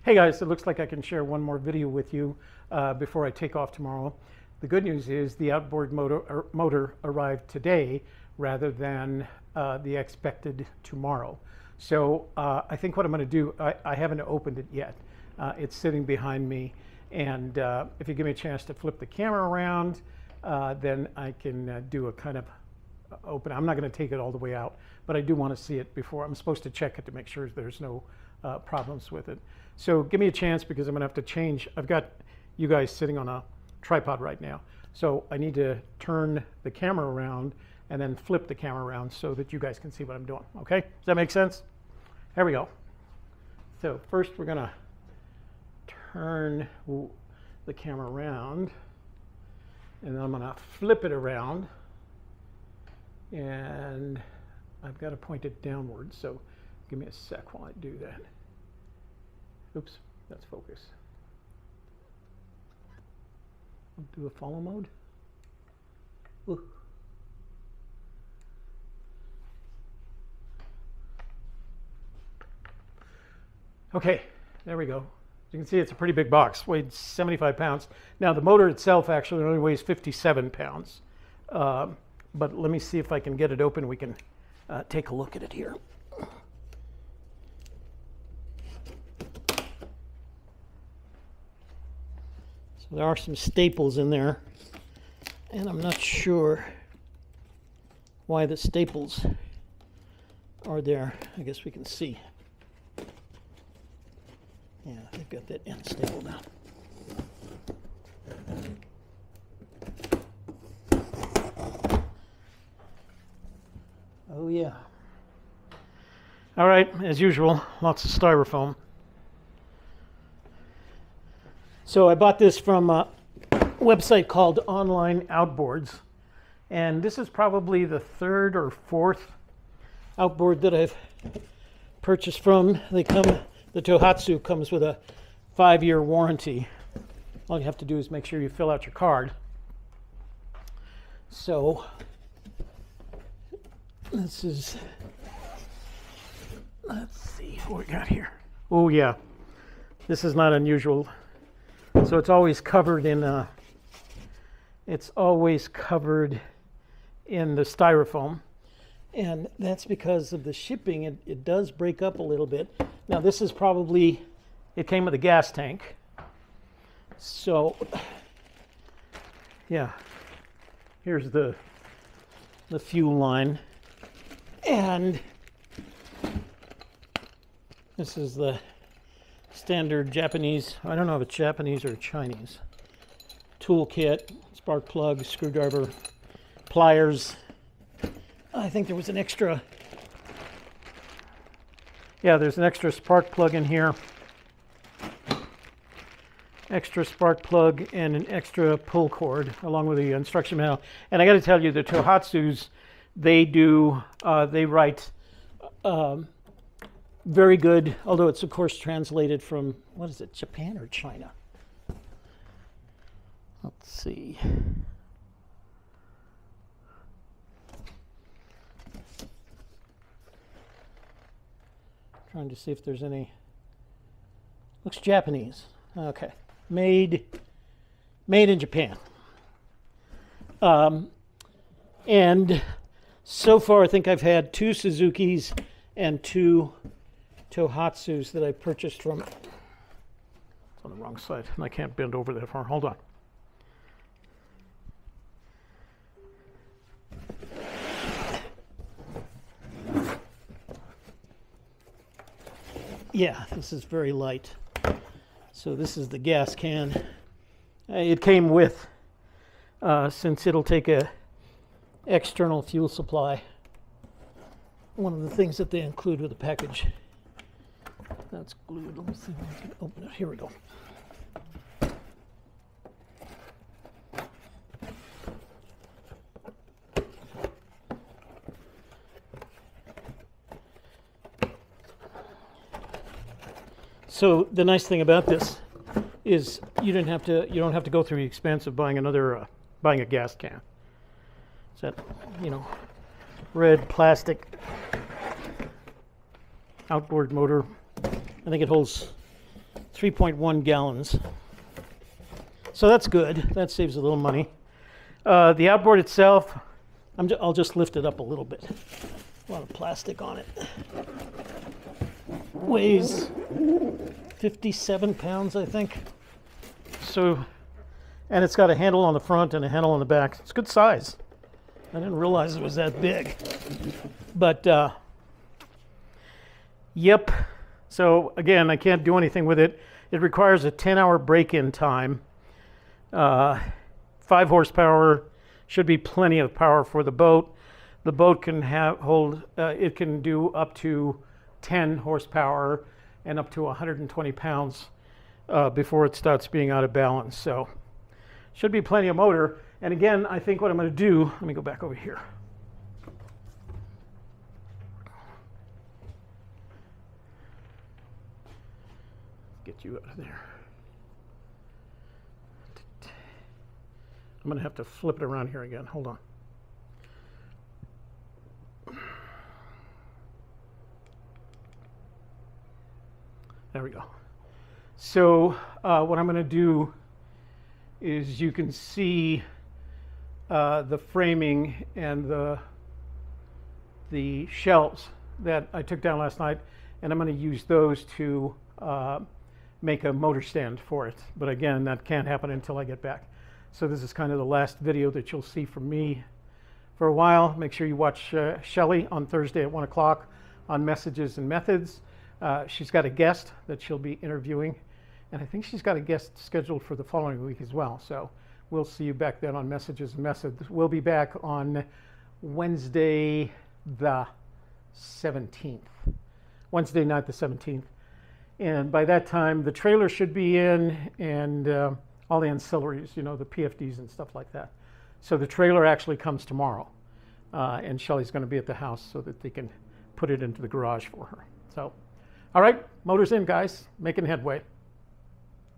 Hey guys, it looks like I can share one more video with you before I take off tomorrow. The good news is the outboard motor arrived today rather than the expected tomorrow. So I think what I'm going to do, I haven't opened it yet. It's sitting behind me, and if you give me a chance to flip the camera around, then I can do a kind of open. I'm not going to take it all the way out, but I do want to see it before. I'm supposed to check it to make sure there's no problems with it. So give me a chance, because I'm going to have to change. I've got you guys sitting on a tripod right now, so I need to turn the camera around and then flip the camera around so that you guys can see what I'm doing. Okay, does that make sense? Here we go. So first we're going to turn the camera around, and then I'm going to flip it around, and I've got to point it downward, so give me a sec while I do that. Oops, that's focus. I'll do a follow mode. Ooh. Okay, there we go. As you can see, it's a pretty big box, weighed 75 pounds. Now the motor itself actually only weighs 57 pounds. But let me see if I can get it open. We can take a look at it here. So there are some staples in there, and I'm not sure why the staples are there. I guess we can see. Yeah, they've got that end stapled down. Oh yeah. All right, as usual, lots of styrofoam. So I bought this from a website called Online Outboards, and this is probably the third or fourth outboard that I've purchased from. The Tohatsu comes with a 5-year warranty. All you have to do is make sure you fill out your card. So this is, let's see what we got here. Oh yeah, this is not unusual. So it's always covered in the styrofoam, and that's because of the shipping. It does break up a little bit. Now this is probably, it came with a gas tank. So yeah, here's the fuel line, and this is the standard Japanese, I don't know if it's Japanese or Chinese, toolkit, spark plug, screwdriver, pliers. I think there was an extra, yeah, there's an extra spark plug in here, extra spark plug, and an extra pull cord along with the instruction manual. And I got to tell you, the Tohatsus, they write very good, although it's of course translated from, what is it, Japan or China? Let's see. Trying to see if there's any, looks Japanese. Okay, made in Japan. And so far I think I've had 2 Suzukis and 2 Tohatsus that I purchased from. It's on the wrong side, and I can't bend over that far. Hold on. Yeah, this is very light. So this is the gas can. It came with, since it'll take a external fuel supply, one of the things that they include with the package. That's glued. Let me see if I can open it. Here we go. So the nice thing about this is you don't have to go through the expense of buying a gas can. It's that, red plastic outboard motor. I think it holds 3.1 gallons. So that's good. That saves a little money. The outboard itself, I'll just lift it up a little bit. A lot of plastic on it. Weighs 57 pounds, I think. So, and it's got a handle on the front and a handle on the back. It's good size. I didn't realize it was that big. But, yep. So again, I can't do anything with it. It requires a 10-hour break-in time. 5 horsepower should be plenty of power for the boat. The boat can it can do up to 10 horsepower and up to 120 pounds before it starts being out of balance. So should be plenty of motor. And again, I think what I'm going to do, let me go back over here. Get you out of there. I'm going to have to flip it around here again. Hold on. There we go. So what I'm going to do is you can see the framing and the shelves that I took down last night, and I'm going to use those to make a motor stand for it. But again, that can't happen until I get back. So this is kind of the last video that you'll see from me for a while. Make sure you watch Shelley on Thursday at 1 o'clock on Messages and Methods. She's got a guest that she'll be interviewing, and I think she's got a guest scheduled for the following week as well. So we'll see you back then on Messages and Methods. We'll be back on Wednesday the 17th. Wednesday night the 17th. And by that time, the trailer should be in, and all the ancillaries, you know, the PFDs and stuff like that. So the trailer actually comes tomorrow, and Shelley's going to be at the house so that they can put it into the garage for her. So, all right, motor's in, guys, making headway.